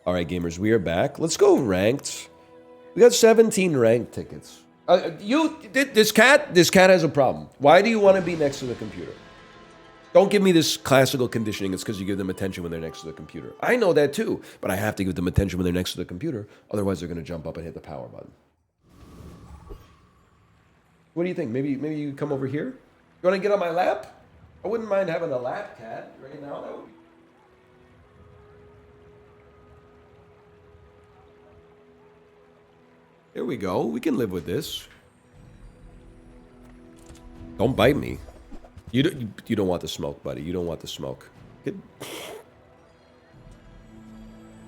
All right, gamers, we are back. Let's go ranked. We got 17 ranked tickets. This cat has a problem. Why do you want to be next to the computer? Don't give me this classical conditioning. It's because you give them attention when they're next to the computer. I know that too, but I have to give them attention when they're next to the computer. Otherwise, they're going to jump up and hit the power button. What do you think? Maybe you come over here? You want to get on my lap? I wouldn't mind having a lap cat right now. That would be... There we go. We can live with this. Don't bite me. You don't want the smoke, buddy. You don't want the smoke. I'm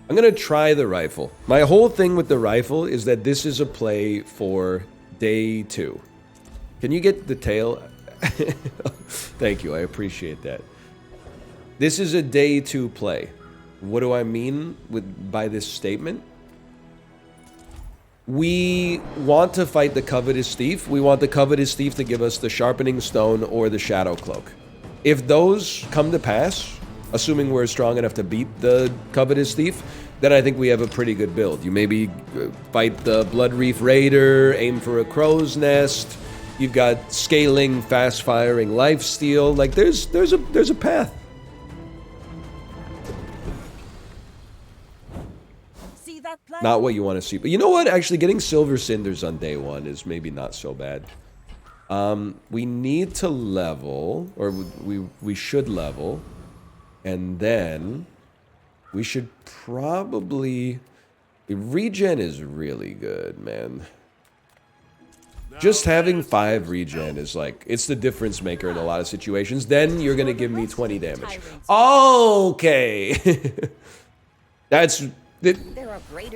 going to try the rifle. My whole thing with the rifle is that this is a play for day 2. Can you get the tail? Thank you. I appreciate that. This is a day 2 play. What do I mean by this statement? We want to fight the Covetous Thief. We want the Covetous Thief to give us the Sharpening Stone or the Shadow Cloak. If those come to pass, assuming we're strong enough to beat the Covetous Thief, then I think we have a pretty good build. You maybe fight the Blood Reef Raider, aim for a Crow's Nest. You've got scaling, fast-firing lifesteal. Like, there's a path. Not what you want to see. But you know what? Actually, getting Silver Cinders on day 1 is maybe not so bad. We need to level, or we should level. And then we should probably... Regen is really good, man. Just having 5 regen is like, it's the difference maker in a lot of situations. Then you're going to give me 20 damage. Okay. That's...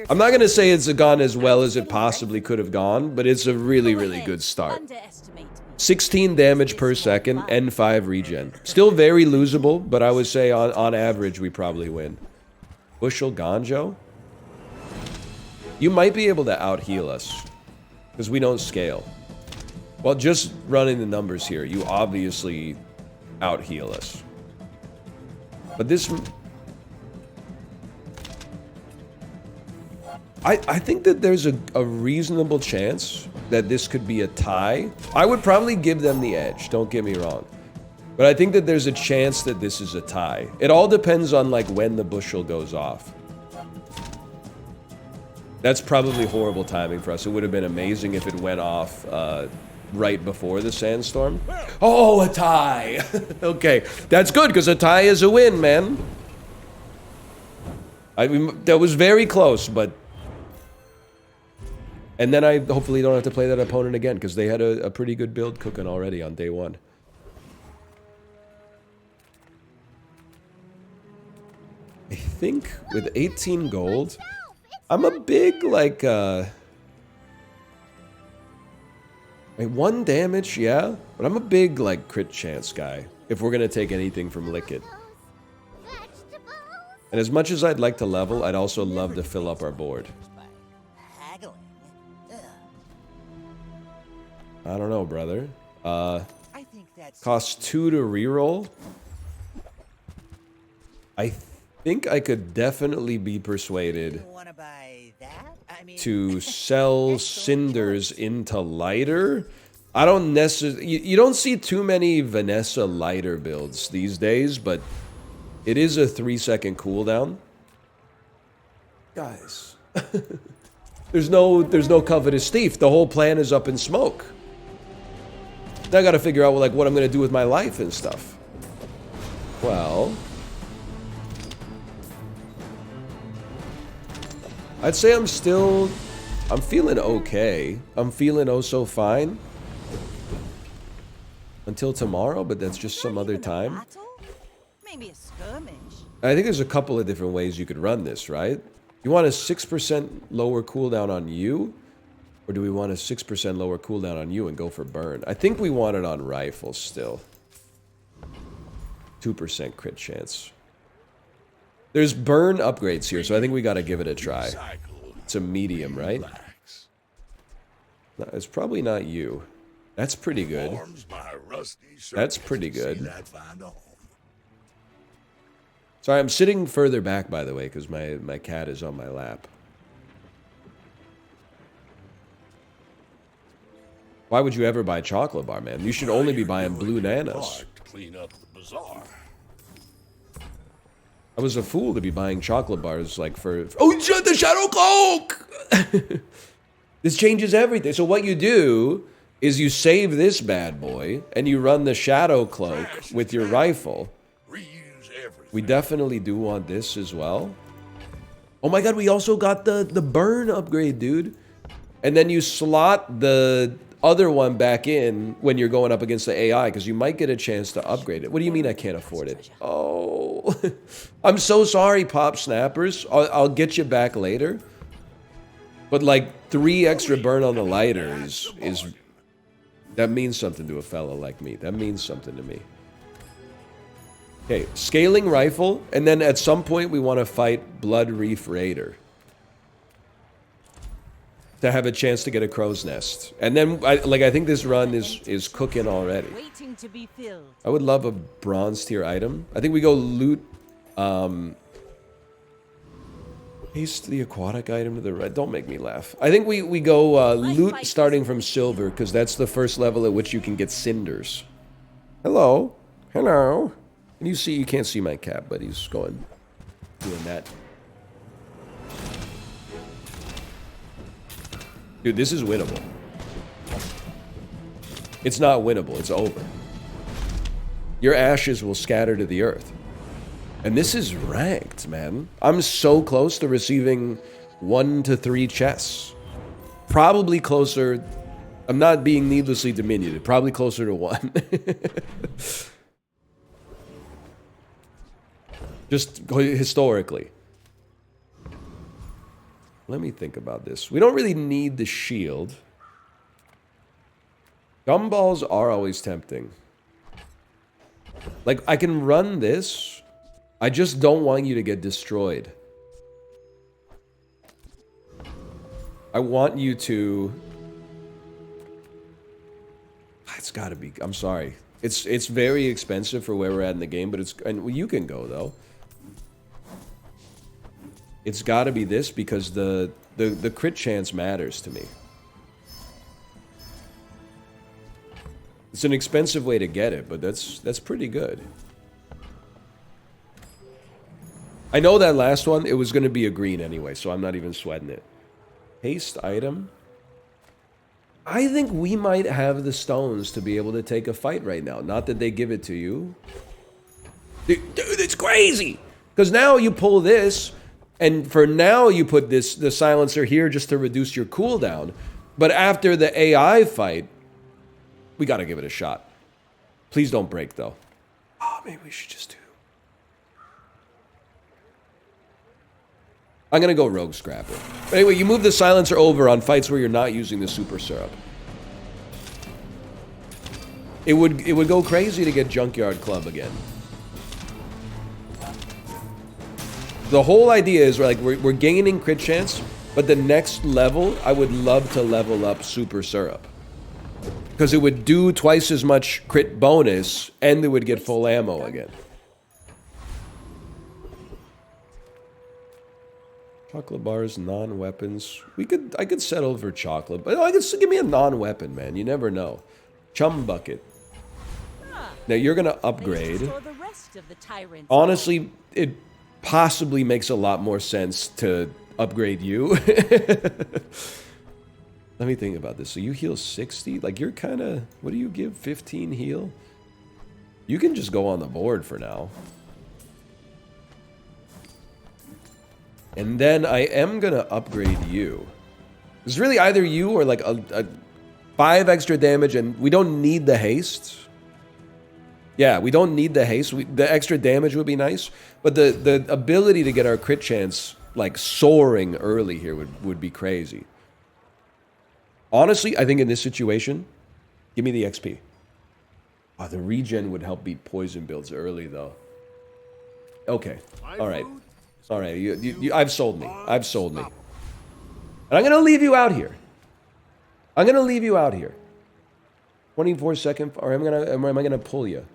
I'm not going to say it's gone as well as it possibly could have gone, but it's a really, really good start. 16 damage per second and 5 regen. Still very losable, but I would say on average we probably win. Bushel Ganjo? You might be able to out-heal us, because we don't scale. Well, just running the numbers here, you obviously out-heal us. But this... I think that there's a reasonable chance that this could be a tie. I would probably give them the edge, don't get me wrong. But I think that there's a chance that this is a tie. It all depends on, like, when the bushel goes off. That's probably horrible timing for us. It would have been amazing if it went off right before the sandstorm. Oh, a tie! Okay, that's good, because a tie is a win, man. I mean, that was very close, but... And then I hopefully don't have to play that opponent again, because they had a pretty good build cooking already on day 1. I think with 18 gold, I'm a big, like, 1 damage, yeah, but I'm a big, like, crit chance guy, if we're going to take anything from Lickit. And as much as I'd like to level, I'd also love to fill up our board. I don't know, brother. Costs 2 to reroll. I think I could definitely be persuaded to sell cinders into lighter. I don't necessarily... You don't see too many Vanessa lighter builds these days, but it is a 3-second cooldown. Guys. There's no Covetous Thief. The whole plan is up in smoke. Now I gotta figure out, like, what I'm gonna do with my life and stuff. Well... I'd say I'm feeling okay. I'm feeling oh so fine. Until tomorrow, but that's just some other time. Maybe a skirmish. I think there's a couple of different ways you could run this, right? You want a 6% lower cooldown on you? Or do we want a 6% lower cooldown on you and go for burn? I think we want it on rifles still. 2% crit chance. There's burn upgrades here, so I think we gotta give it a try. It's a medium, right? No, it's probably not you. That's pretty good. That's pretty good. Sorry, I'm sitting further back, by the way, because my cat is on my lap. Why would you ever buy chocolate bar, man? You should only be buying blue nanas. Clean up the bazaar. I was a fool to be buying chocolate bars like for... Oh, the Shadow Cloak! This changes everything. So what you do is you save this bad boy and you run the Shadow Cloak with your rifle. Reuse everything. We definitely do want this as well. Oh my god, we also got the burn upgrade, dude. And then you slot the other one back in when you're going up against the AI, because you might get a chance to upgrade it. What do you mean I can't afford it? Oh, I'm so sorry, Pop Snappers. I'll get you back later. But like 3 extra burn on the lighter is that means something to a fella like me. That means something to me. Okay, scaling rifle, and then at some point we want to fight Blood Reef Raider to have a chance to get a crow's nest. And then I think this run is cooking already. Waiting to be filled. I would love a bronze tier item. I think we go loot haste the aquatic item to the right. Don't make me laugh. I think we go loot starting from silver, because that's the first level at which you can get cinders. Hello. Hello. And you can't see my cat, but he's doing that. Dude, this is winnable. It's not winnable, it's over. Your ashes will scatter to the earth. And this is ranked, man. I'm so close to receiving 1 to 3 chests. Probably closer. I'm not being needlessly diminutive. Probably closer to 1. Just historically. Let me think about this. We don't really need the shield. Gumballs are always tempting. Like, I can run this. I just don't want you to get destroyed. I want you to... It's gotta be... I'm sorry. It's very expensive for where we're at in the game, but it's... And well, you can go, though. It's gotta be this, because the crit chance matters to me. It's an expensive way to get it, but that's pretty good. I know that last one, it was going to be a green anyway, so I'm not even sweating it. Haste item. I think we might have the stones to be able to take a fight right now. Not that they give it to you. Dude, it's crazy! Because now you pull this, and for now you put the silencer here just to reduce your cooldown. But after the AI fight, we gotta give it a shot. Please don't break, though. Oh, maybe we should just do... I'm gonna go Rogue Scrapper. But anyway, you move the silencer over on fights where you're not using the super syrup. It would go crazy to get Junkyard Club again. The whole idea is we're gaining crit chance, but the next level, I would love to level up super syrup. Because it would do twice as much crit bonus, and it would get full ammo again. Chocolate bars, non-weapons. I could settle for chocolate, but I could give me a non-weapon, man. You never know. Chum bucket. Now you're gonna upgrade. Honestly, it possibly makes a lot more sense to upgrade you. Let me think about this. So you heal 60? Like, you're kind of... What do you give? 15 heal? You can just go on the board for now. And then I am going to upgrade you. It's really either you or like a 5 extra damage, and we don't need the haste. Yeah, we don't need the haste. The extra damage would be nice. But the ability to get our crit chance, like, soaring early here would be crazy. Honestly, I think in this situation, give me the XP. Oh, the regen would help beat poison builds early, though. Okay. All right. All right. I've sold me. I've sold me. And I'm going to leave you out here. I'm going to leave you out here. 24 second, or am I going to pull you?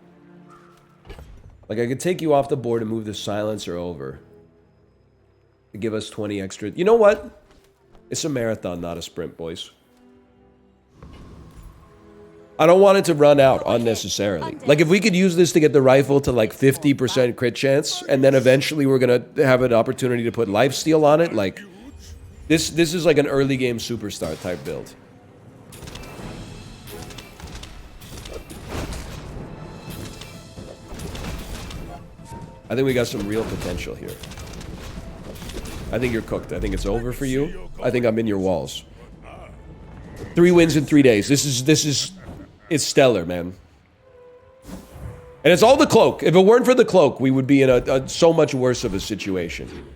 Like, I could take you off the board and move the silencer over. To give us 20 extra. You know what? It's a marathon, not a sprint, boys. I don't want it to run out unnecessarily. Like, if we could use this to get the rifle to, like, 50% crit chance, and then eventually we're gonna have an opportunity to put lifesteal on it, like... This is like an early game superstar type build. I think we got some real potential here. I think you're cooked. I think it's over for you. I think I'm in your walls. 3 wins in 3 days. This is it's stellar, man. And it's all the cloak. If it weren't for the cloak, we would be in a so much worse of a situation.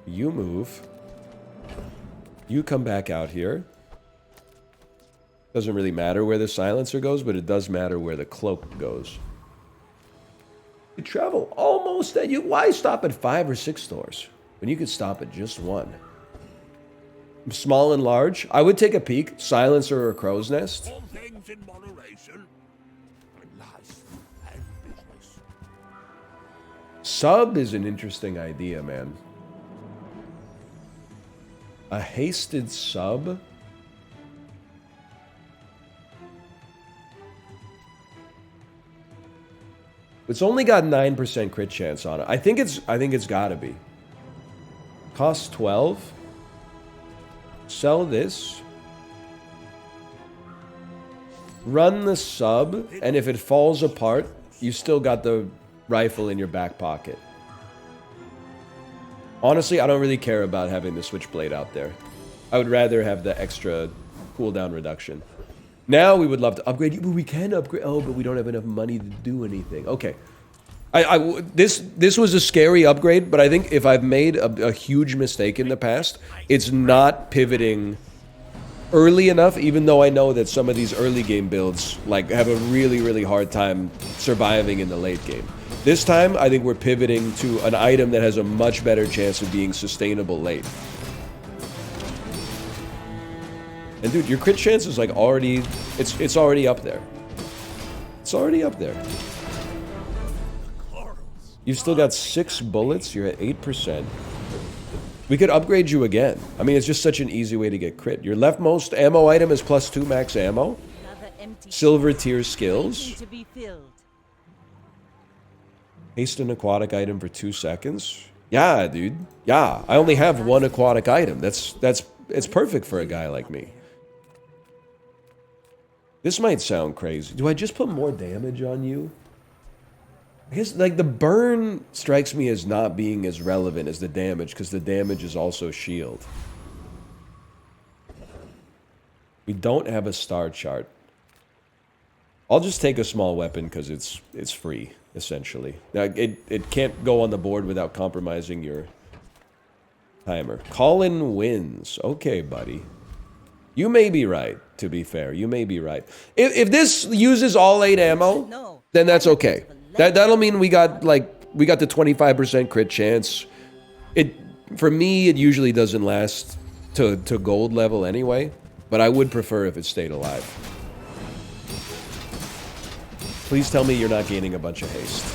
You move. You come back out here. Doesn't really matter where the silencer goes, but it does matter where the cloak goes. You travel almost at you. Why stop at 5 or 6 stores when you could stop at just one? Small and large. I would take a peek. Silencer or crow's nest. All things in moderation. Life and business. Sub is an interesting idea, man. A hasted sub. It's only got 9% crit chance on it. I think it's gotta be. Costs 12. Sell this. Run the sub, and if it falls apart, you still got the rifle in your back pocket. Honestly, I don't really care about having the switchblade out there. I would rather have the extra cooldown reduction. Now we would love to upgrade. But we can upgrade. Oh, but we don't have enough money to do anything. Okay. This was a scary upgrade, but I think if I've made a huge mistake in the past, it's not pivoting early enough, even though I know that some of these early game builds like have a really, really hard time surviving in the late game. This time, I think we're pivoting to an item that has a much better chance of being sustainable late. And dude, your crit chance is like already, it's already up there. It's already up there. You've still got 6 bullets, you're at 8%. We could upgrade you again. I mean, it's just such an easy way to get crit. Your leftmost ammo item is +2 max ammo. Silver tier skills. Haste an aquatic item for 2 seconds. Yeah, dude. Yeah, I only have 1 aquatic item. It's perfect for a guy like me. This might sound crazy. Do I just put more damage on you? I guess, like, the burn strikes me as not being as relevant as the damage, because the damage is also shield. We don't have a star chart. I'll just take a small weapon, because it's free, essentially. Now, it can't go on the board without compromising your timer. Colin wins. Okay, buddy. You may be right, to be fair. You may be right. If this uses all 8 ammo, then that's okay. That'll mean we got the 25% crit chance. For me, it usually doesn't last to gold level anyway, but I would prefer if it stayed alive. Please tell me you're not gaining a bunch of haste.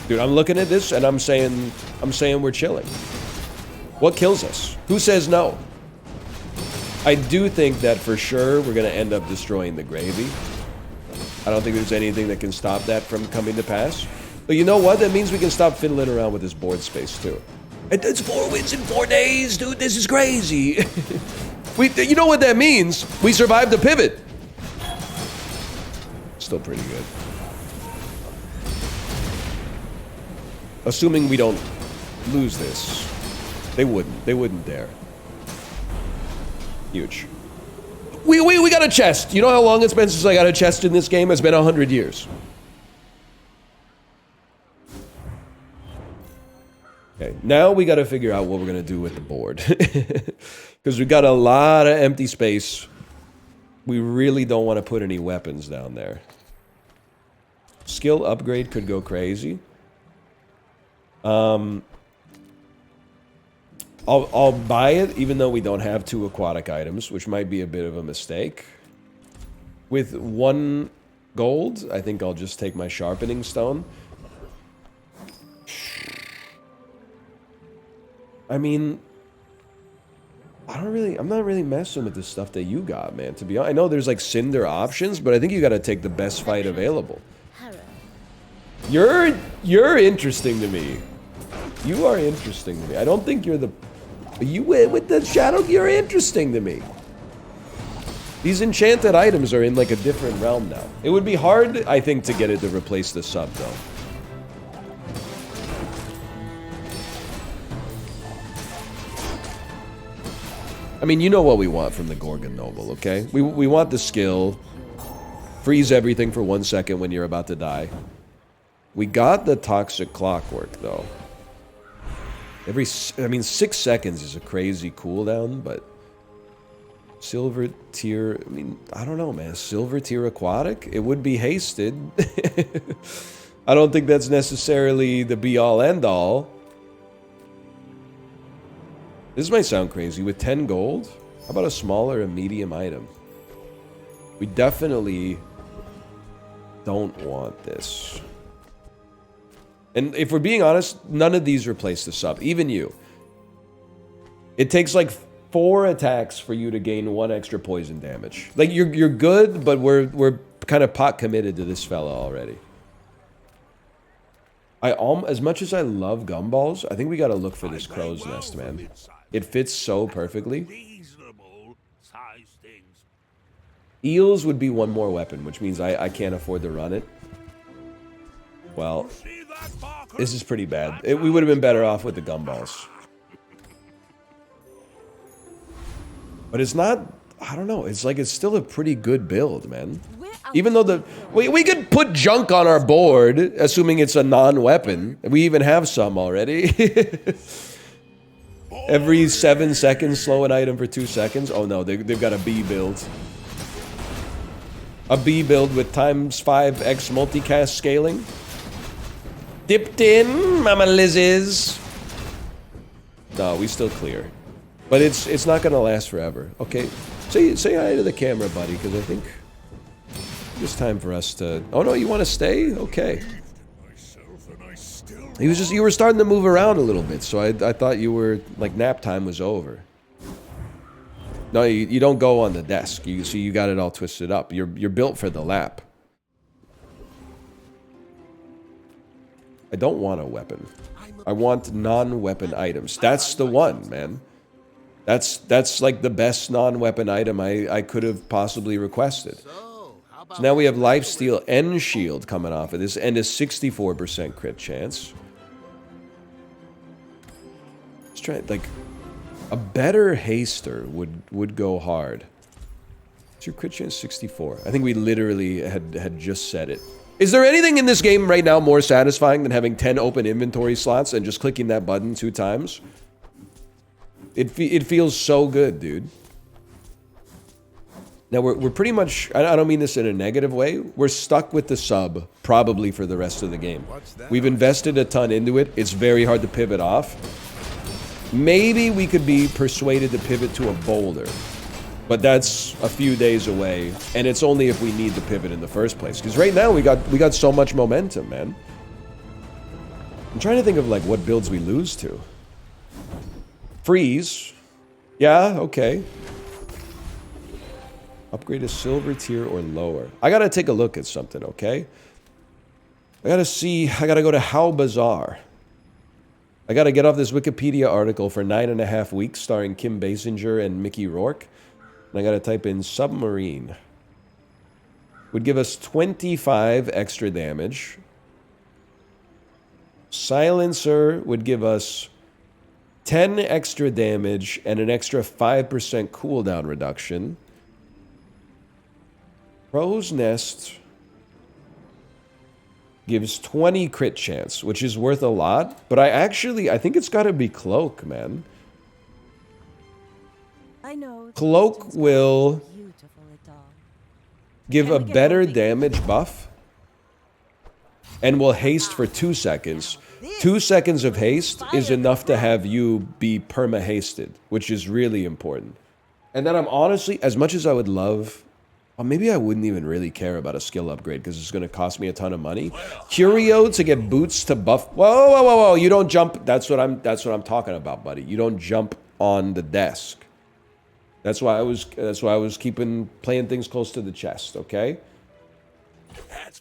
Dude, I'm looking at this and I'm saying we're chilling. What kills us? Who says no? I do think that for sure we're gonna end up destroying the gravy. I don't think there's anything that can stop that from coming to pass. But you know what? That means we can stop fiddling around with this board space too. It's 4 wins in 4 days, dude. This is crazy. You know what that means? We survived the pivot. Still pretty good. Assuming we don't lose this. They wouldn't dare. Huge. We got a chest. You know how long it's been since I got a chest in this game? It's been 100 years. Okay, now we got to figure out what we're going to do with the board. Because we got a lot of empty space. We really don't want to put any weapons down there. Skill upgrade could go crazy. I'll I'll buy it, even though we don't have 2 aquatic items, which might be a bit of a mistake. With 1 gold, I think I'll just take my sharpening stone. I mean, I'm not really messing with the stuff that you got, man, to be honest. I know there's like cinder options, but I think you gotta take the best fight available. You're interesting to me. You are interesting to me. I don't think you're the... You with the shadow, you're interesting to me. These enchanted items are in like a different realm now. It would be hard, I think, to get it to replace the sub, though. I mean, you know what we want from the Gorgon Noble, okay? We want the skill. Freeze everything for 1 second when you're about to die. We got the Toxic Clockwork, though. I mean, 6 seconds is a crazy cooldown, but... Silver tier... I mean, I don't know, man. Silver tier aquatic? It would be hasted. I don't think that's necessarily the be-all, end-all. This might sound crazy. With 10 gold, how about a small or a medium item? We definitely don't want this. And if we're being honest, none of these replace the sub. Even you. It takes like 4 attacks for you to gain 1 extra poison damage. Like, you're good, but we're kind of pot committed to this fella already. As much as I love gumballs, I think we gotta look for this crow's nest, man. It fits so perfectly. Eels would be 1 more weapon, which means I can't afford to run it. Well, this is pretty bad. We would have been better off with the gumballs. But it's not... I don't know. It's like it's still a pretty good build, man. Even though we could put junk on our board, assuming it's a non-weapon. We even have some already. Every 7 seconds, slow an item for 2 seconds. Oh no, they've got a B build. A B build with times 5x multicast scaling. Dipped in, Mama Lizzes. No, we still clear. But it's not gonna last forever. Okay, say hi to the camera, buddy, because I think it's time for us to... Oh no, you want to stay? Okay. You were starting to move around a little bit, so I thought you were, like, nap time was over. No, you don't go on the desk. You see, you got it all twisted up. You're built for the lap. I don't want a weapon. I want non-weapon items. That's the one, man. That's like the best non-weapon item I could have possibly requested. So now we have Lifesteal and Shield coming off of this, and a 64% crit chance. Let's try, like, a better haster would go hard. What's your crit chance? 64. I think we literally had just said it. Is there anything in this game right now more satisfying than having 10 open inventory slots and just clicking that button 2 times? It feels so good, dude. Now, we're pretty much... I don't mean this in a negative way. We're stuck with the sub, probably for the rest of the game. We've invested a ton into it. It's very hard to pivot off. Maybe we could be persuaded to pivot to a boulder. But that's a few days away. And it's only if we need to pivot in the first place. Because right now, we got so much momentum, man. I'm trying to think of, like, what builds we lose to. Freeze. Yeah, okay. Upgrade a silver tier or lower. I gotta take a look at something, okay? I gotta go to How Bazaar. I gotta get off this Wikipedia article for 9.5 weeks starring Kim Basinger and Mickey Rourke. And I gotta type in Submarine. Would give us 25 extra damage. Silencer would give us 10 extra damage and an extra 5% cooldown reduction. Crow's Nest gives 20 crit chance, which is worth a lot. But I think it's got to be Cloak, man. I know. Cloak will give a better damage buff and will haste for 2 seconds. This 2 seconds of haste is fire enough to crap. have you be perma-hasted, which is really important. And then I'm honestly, as much as I would love, or maybe I wouldn't even really care about a skill upgrade because it's going to cost me a ton of money. Curio to get boots to buff. Whoa, whoa, whoa, whoa! You don't jump. That's what I'm talking about, buddy. You don't jump on the desk. That's why I was playing things close to the chest. Okay.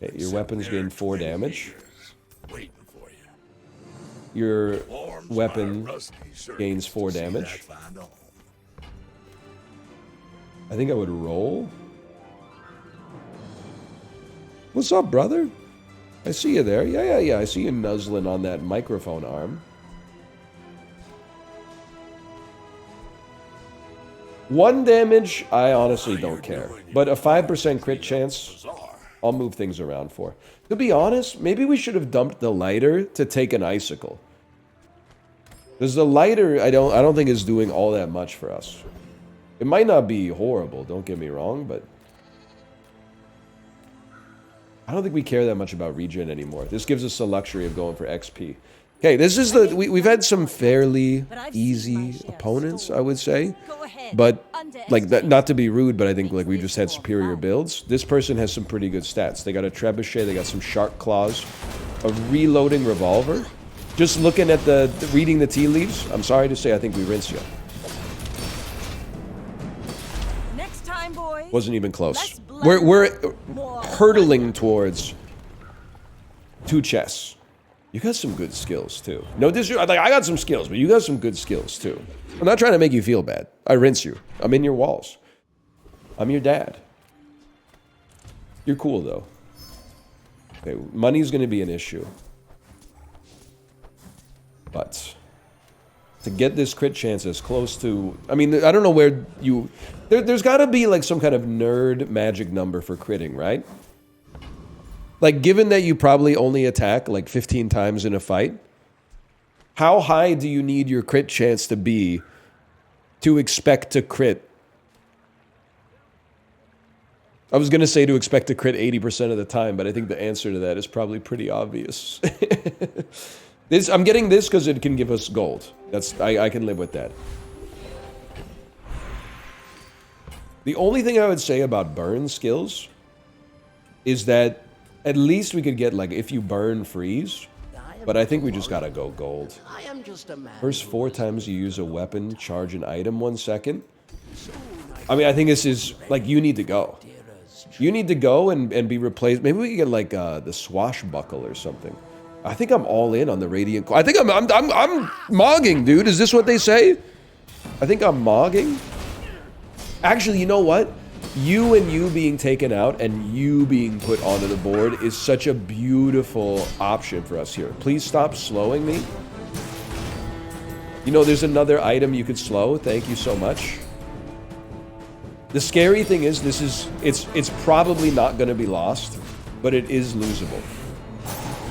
Okay, your weapons gain 4 damage. Waiting for you. Your Warm, weapon fire, rusty, sure. gains 4 See that damage. find all. I think I would roll. What's up, brother? I see you there. Yeah. I see you nuzzling on that microphone arm. 1 damage, I honestly don't care. But a 5% crit chance, Bazaar. I'll move things around for. To be honest, maybe we should have dumped the lighter to take an icicle. Because the lighter, I don't think is doing all that much for us. It might not be horrible, don't get me wrong, but I don't think we care that much about regen anymore. This gives us the luxury of going for XP. Okay, this is the... We've had some fairly easy opponents, I would say. Go ahead. But, like, Underestimate. not to be rude, but I think, like, we just had superior builds. This person has some pretty good stats. They got a trebuchet, they got some shark claws, a reloading revolver. Just looking at reading the tea leaves, I'm sorry to say, I think we rinse you. Next time, boys. Wasn't even close. Less blood, We're more hurtling towards 2 chests. You got some good skills too. No disrespect, like I got some skills, but you got some good skills too. I'm not trying to make you feel bad. I rinse you. I'm in your walls. I'm your dad. You're cool though. Okay, money's gonna be an issue. But to get this crit chance as close to... I mean, I don't know where you... There's got to be like some kind of nerd magic number for critting, right? Like, given that you probably only attack like 15 times in a fight, how high do you need your crit chance to be to expect to crit? I was going to say to expect to crit 80% of the time, but I think the answer to that is probably pretty obvious. I'm getting this because it can give us gold. I can live with that. The only thing I would say about burn skills is that at least we could get, like, if you burn, freeze. But I think we just gotta go gold. I am just a man. First 4 times you use a weapon, charge an item 1 second. I mean, I think this is, like, you need to go. You need to go and be replaced. Maybe we could get, like, the swashbuckle or something. I think I'm all in on the radiant. I think I'm mogging, dude. Is this what they say? I think I'm mogging. Actually, you know what? You being taken out and you being put onto the board is such a beautiful option for us here. Please stop slowing me. You know, there's another item you could slow. Thank you so much. The scary thing is, it's probably not going to be lost, but it is losable.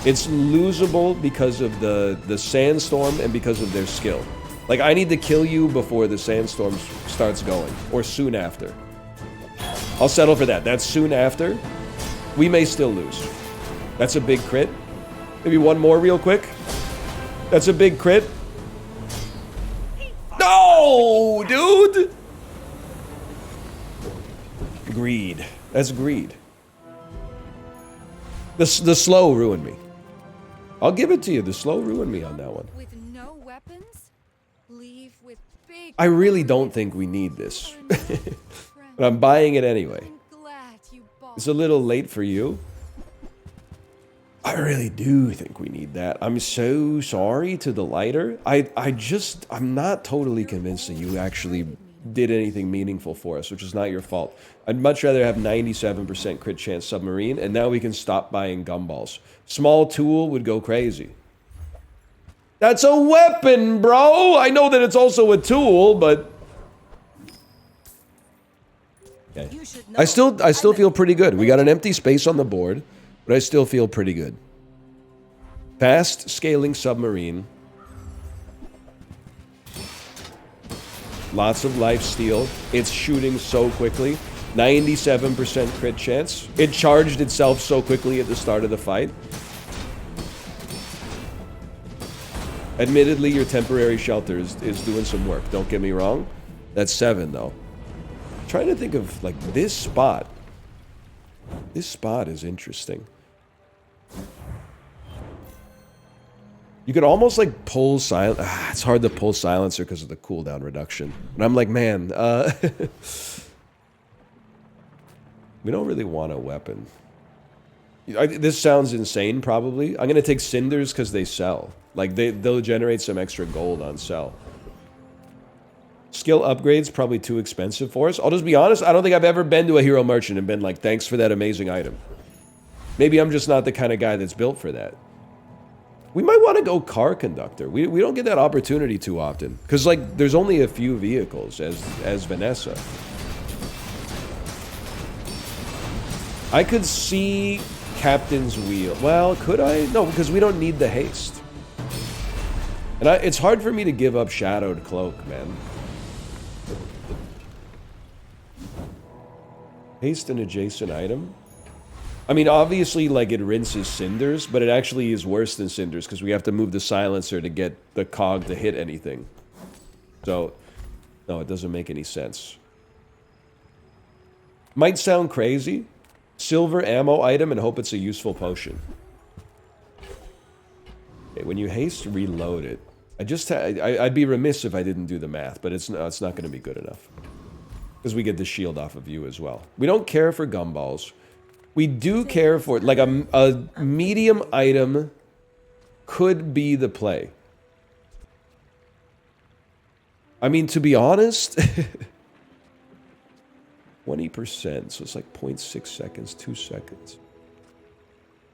It's losable because of the sandstorm and because of their skill. Like, I need to kill you before the sandstorm starts going, or soon after. I'll settle for that. That's soon after. We may still lose. That's a big crit. Maybe one more real quick. That's a big crit. No, dude! Greed. That's greed. The slow ruined me. I'll give it to you. The slow ruined me on that one. With no weapons, leave with big. I really don't think we need this. But I'm buying it anyway. I'm glad you bought. It's a little late for you. I really do think we need that. I'm so sorry to the lighter. I'm not totally convinced that you actually did anything meaningful for us, which is not your fault. I'd much rather have 97% crit chance submarine, and now we can stop buying gumballs. Small tool would go crazy. That's a weapon, bro! I know that it's also a tool, but... Okay. You should know I still feel pretty good. We got an empty space on the board, but I still feel pretty good. Fast scaling submarine. Lots of life steal. It's shooting so quickly. 97% crit chance. It charged itself so quickly at the start of the fight. Admittedly, your temporary shelter is doing some work. Don't get me wrong. That's 7, though. I'm trying to think of, like, this spot. This spot is interesting. You could almost, like, pull silence. It's hard to pull silencer because of the cooldown reduction. And I'm like, man, we don't really want a weapon. This sounds insane, probably. I'm going to take cinders because they sell. Like, they'll generate some extra gold on sell. Skill upgrades, probably too expensive for us. I'll just be honest, I don't think I've ever been to a hero merchant and been like, thanks for that amazing item. Maybe I'm just not the kind of guy that's built for that. We might want to go car conductor. We don't get that opportunity too often. Because, like, there's only a few vehicles as Vanessa. I could see Captain's Wheel. Well, could I? No, because we don't need the haste. And it's hard for me to give up Shadowed Cloak, man. Haste an adjacent item? I mean, obviously, like, it rinses cinders, but it actually is worse than cinders because we have to move the silencer to get the cog to hit anything. So, no, it doesn't make any sense. Might sound crazy. Silver ammo item and hope it's a useful potion. Okay, when you haste, reload it. I'd be remiss if I didn't do the math, but it's not going to be good enough. Because we get the shield off of you as well. We don't care for gumballs. We do care for, like, a medium item could be the play. I mean, to be honest, 20%, so it's like 0.6 seconds, 2 seconds.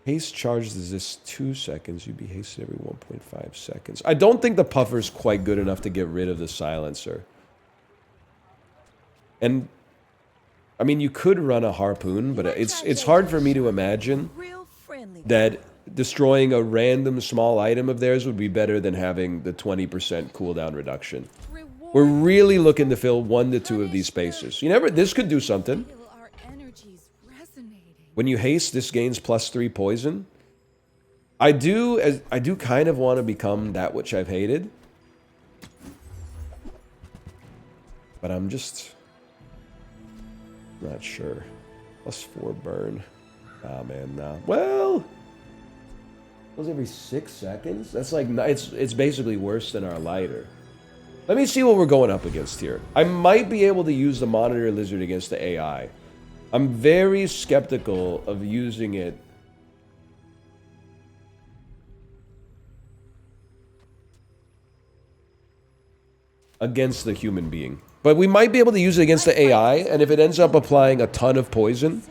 Haste charged is this 2 seconds. You'd be hasted every 1.5 seconds. I don't think the puffer's quite good enough to get rid of the silencer. And, I mean, you could run a harpoon, but it's hard for me to imagine that destroying a random small item of theirs would be better than having the 20% cooldown reduction. We're really looking to fill 1 to 2 of these spaces. This could do something. When you haste, this gains +3 poison. I do kind of want to become that which I've hated. But I'm just not sure. +4 burn. Ah, man, nah. Well, those every 6 seconds? That's like, it's basically worse than our lighter. Let me see what we're going up against here. I might be able to use the monitor lizard against the AI. I'm very skeptical of using it against the human being. But we might be able to use it against the AI, and if it ends up applying a ton of poison,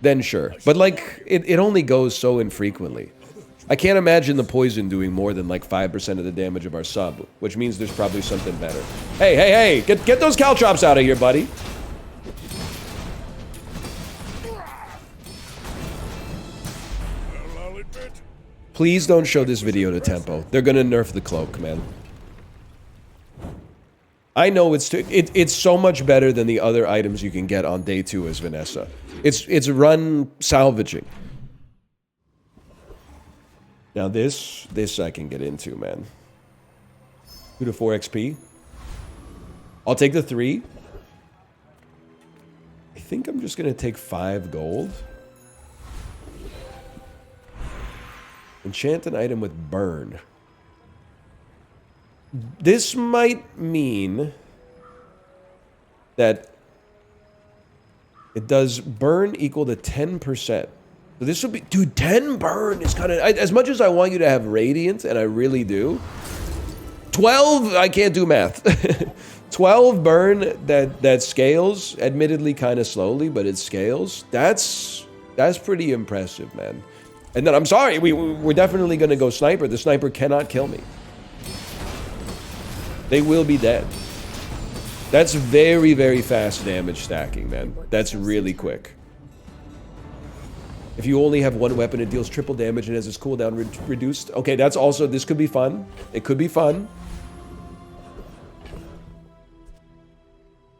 then sure. But, like, it only goes so infrequently. I can't imagine the poison doing more than, like, 5% of the damage of our sub, which means there's probably something better. Hey, hey, hey! Get those caltrops out of here, buddy! Please don't show this video to Tempo. They're gonna nerf the cloak, man. I know it's so much better than the other items you can get on day 2 as Vanessa. It's run salvaging. Now this I can get into, man. 2 to 4 XP. I'll take the 3. I think I'm just gonna take 5 gold. Enchant an item with burn. This might mean that it does burn equal to 10%. So this would be... Dude, 10 burn is kind of... As much as I want you to have Radiant, and I really do, 12... I can't do math. 12 burn that scales, admittedly kind of slowly, but it scales. That's pretty impressive, man. And then, I'm sorry, we're definitely going to go sniper. The sniper cannot kill me. They will be dead. That's very, very fast damage stacking, man. That's really quick. If you only have 1 weapon, it deals triple damage and has its cooldown reduced. Okay, that's also... This could be fun. It could be fun.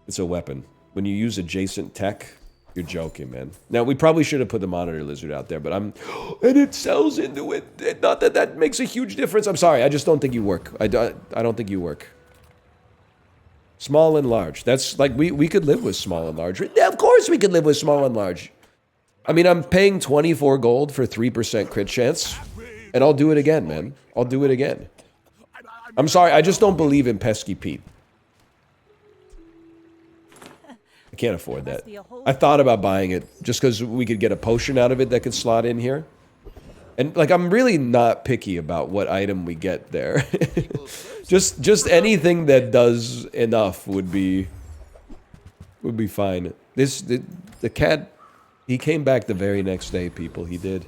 It's a weapon. When you use adjacent tech, You're joking, man. Now, we probably should have put the monitor lizard out there, but I'm... And it sells into it. Not that that makes a huge difference. I'm sorry, I just don't think you work. I don't think you work. Small and large. That's like, we could live with small and large. Yeah, of course we could live with small and large. I mean, I'm paying 24 gold for 3% crit chance. And I'll do it again, man. I'll do it again. I'm sorry, I just don't believe in pesky Pete. I can't afford that. I thought about buying it just because we could get a potion out of it that could slot in here. And, like, I'm really not picky about what item we get there. just anything that does enough would be fine. The cat, he came back the very next day, people. He did.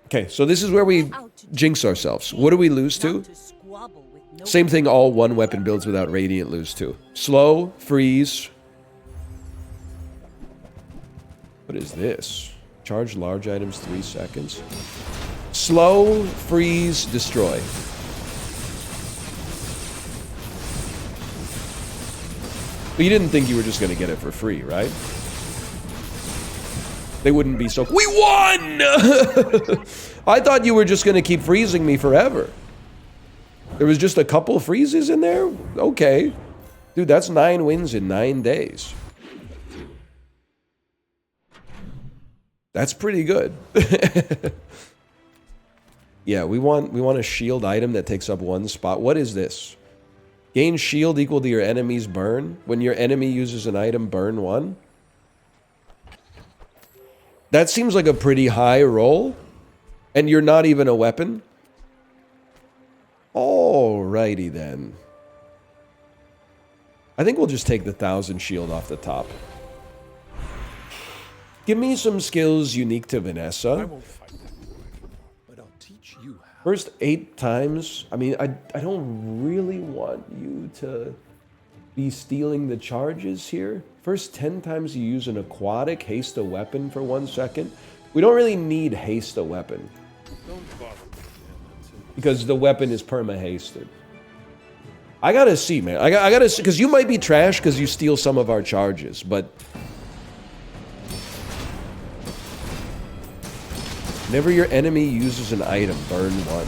Okay, so this is where we jinx ourselves. What do we lose to? Same thing all one weapon builds without Radiant lose to. Slow, freeze. What is this? Charge large items 3 seconds. Slow, freeze, destroy. But you didn't think you were just going to get it for free, right? They wouldn't be so... We won! I thought you were just going to keep freezing me forever. There was just a couple freezes in there? Okay. Dude, that's 9 wins in 9 days. That's pretty good. Yeah, we want a shield item that takes up 1 spot. What is this? Gain shield equal to your enemy's burn. When your enemy uses an item, burn 1. That seems like a pretty high roll. And you're not even a weapon. Alrighty then. I think we'll just take the 1000 shield off the top. Give me some skills unique to Vanessa. I won't fight that way, but I'll teach you how. First 8 times. I mean, I don't really want you to be stealing the charges here. First 10 times you use an aquatic, haste a weapon for 1 second. We don't really need haste a weapon. Don't bother me again. Because the weapon is perma-hasted. I gotta see, man. I gotta see, because you might be trash because you steal some of our charges, but... Whenever your enemy uses an item, burn 1.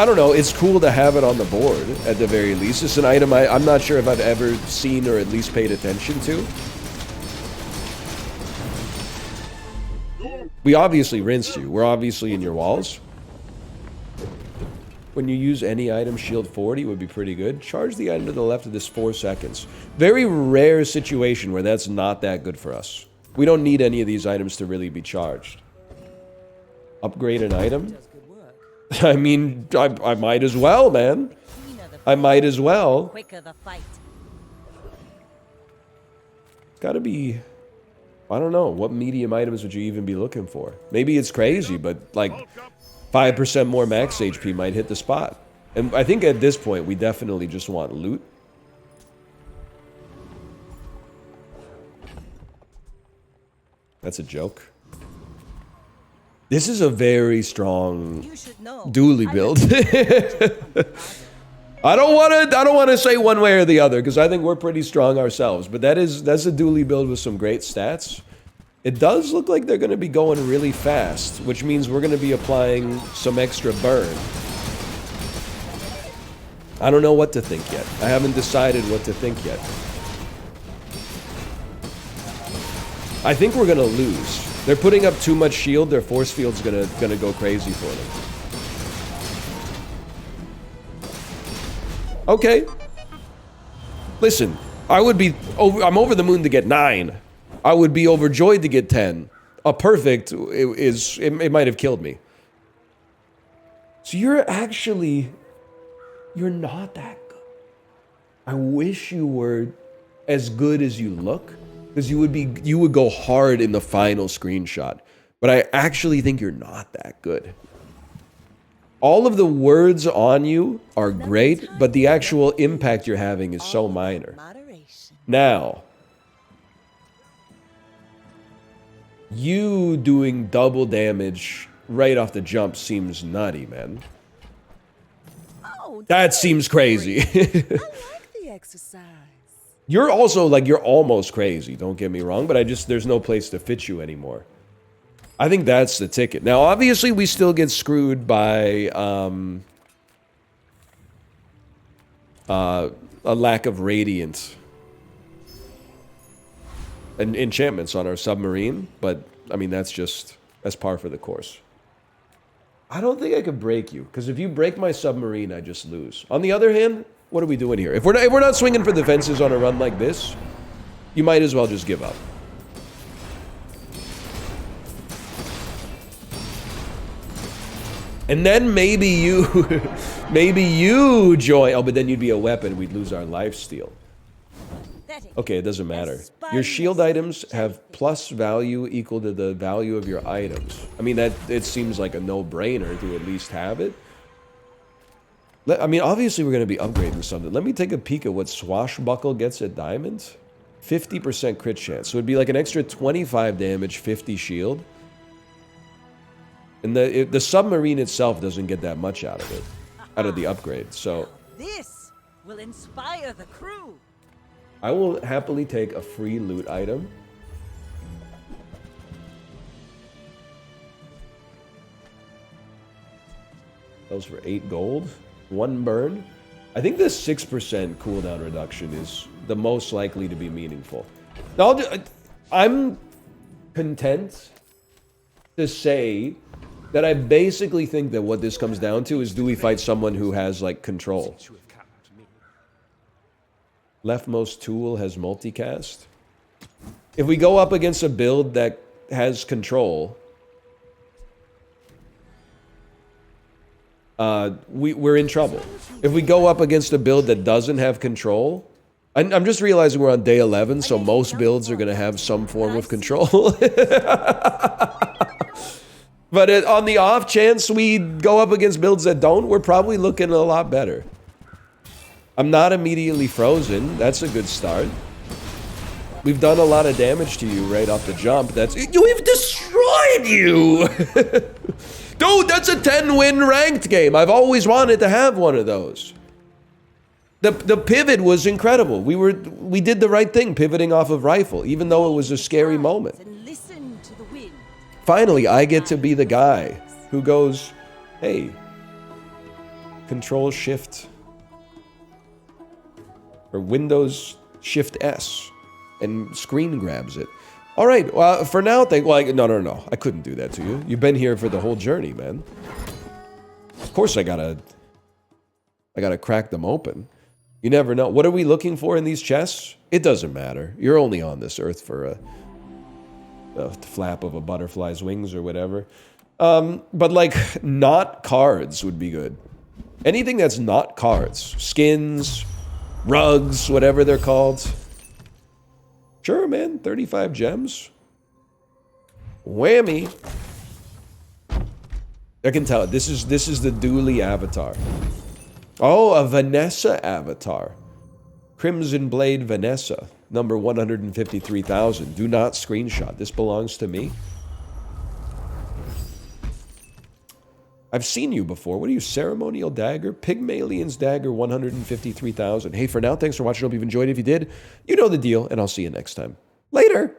I don't know, it's cool to have it on the board, at the very least. It's an item I'm not sure if I've ever seen or at least paid attention to. We obviously rinsed you. We're obviously in your walls. When you use any item, shield 40 would be pretty good. Charge the item to the left of this 4 seconds. Very rare situation where that's not that good for us. We don't need any of these items to really be charged. Upgrade an item? I mean, I might as well, man. I might as well. Gotta be... I don't know. What medium items would you even be looking for? Maybe it's crazy, but like 5% more max HP might hit the spot. And I think at this point, we definitely just want loot. That's a joke. This is a very strong dually build. I don't want to say one way or the other because I think we're pretty strong ourselves, but that's a dually build with some great stats. It does look like they're going to be going really fast, which means we're going to be applying some extra burn. I don't know what to think yet. I haven't decided what to think yet. I think we're going to lose. They're putting up too much shield. Their force field's gonna go crazy for them. Okay. Listen, I'm over the moon to get 9. I would be overjoyed to get 10. A perfect it might have killed me. So you're not that good. I wish you were as good as you look. Because you would go hard in the final screenshot. But I actually think you're not that good. All of the words on you are great, but the actual impact you're having is so minor. Now, you doing double damage right off the jump seems nutty, man. That seems crazy. exercise. You're also, like, you're almost crazy, don't get me wrong, but there's no place to fit you anymore. I think that's the ticket. Now, obviously, we still get screwed by, a lack of radiant and enchantments on our submarine, but, I mean, that's par for the course. I don't think I could break you, because if you break my submarine, I just lose. On the other hand, what are we doing here? If we're not swinging for the fences on a run like this, you might as well just give up. And then maybe you join. Oh, but then you'd be a weapon. We'd lose our lifesteal. Okay, it doesn't matter. Your shield items have plus value equal to the value of your items. I mean, it seems like a no-brainer to at least have it. I mean, obviously we're going to be upgrading something. Let me take a peek at what Swashbuckle gets at Diamond. 50% crit chance. So it'd be like an extra 25 damage, 50 shield. And the submarine itself doesn't get that much out of it, out of the upgrade. So This will inspire the crew. I will happily take a free loot item. Those for 8 gold, 1 burn. I think this 6% cooldown reduction is the most likely to be meaningful. Now, I'm content to say that I basically think that what this comes down to is, do we fight someone who has, like, control? Leftmost tool has multicast. If we go up against a build that has control, we're in trouble. If we go up against a build that doesn't have control, I'm just realizing we're on day 11, so most builds are going to have some form of control. But on the off chance we go up against builds that don't, we're probably looking a lot better. I'm not immediately frozen. That's a good start. We've done a lot of damage to you right off the jump. We've destroyed you! Dude, that's a 10-win ranked game. I've always wanted to have one of those. The pivot was incredible. We did the right thing pivoting off of rifle, even though it was a scary moment. Finally, I get to be the guy who goes, hey, Control Shift or Windows Shift S and screen grabs it. All right, well, for now, no, I couldn't do that to you. You've been here for the whole journey, man. Of course I gotta crack them open. You never know. What are we looking for in these chests? It doesn't matter. You're only on this earth for a flap of a butterfly's wings or whatever. But like, not cards would be good. Anything that's not cards. Skins, rugs, whatever they're called. Sure, man. 35 gems. Whammy. I can tell. This is the Dooley avatar. Oh, a Vanessa avatar. Crimson Blade Vanessa. Number 153,000. Do not screenshot. This belongs to me. I've seen you before. What are you, Ceremonial Dagger? Pygmalion's Dagger, 153,000. Hey, for now, thanks for watching. Hope you've enjoyed. If you did, you know the deal, and I'll see you next time. Later!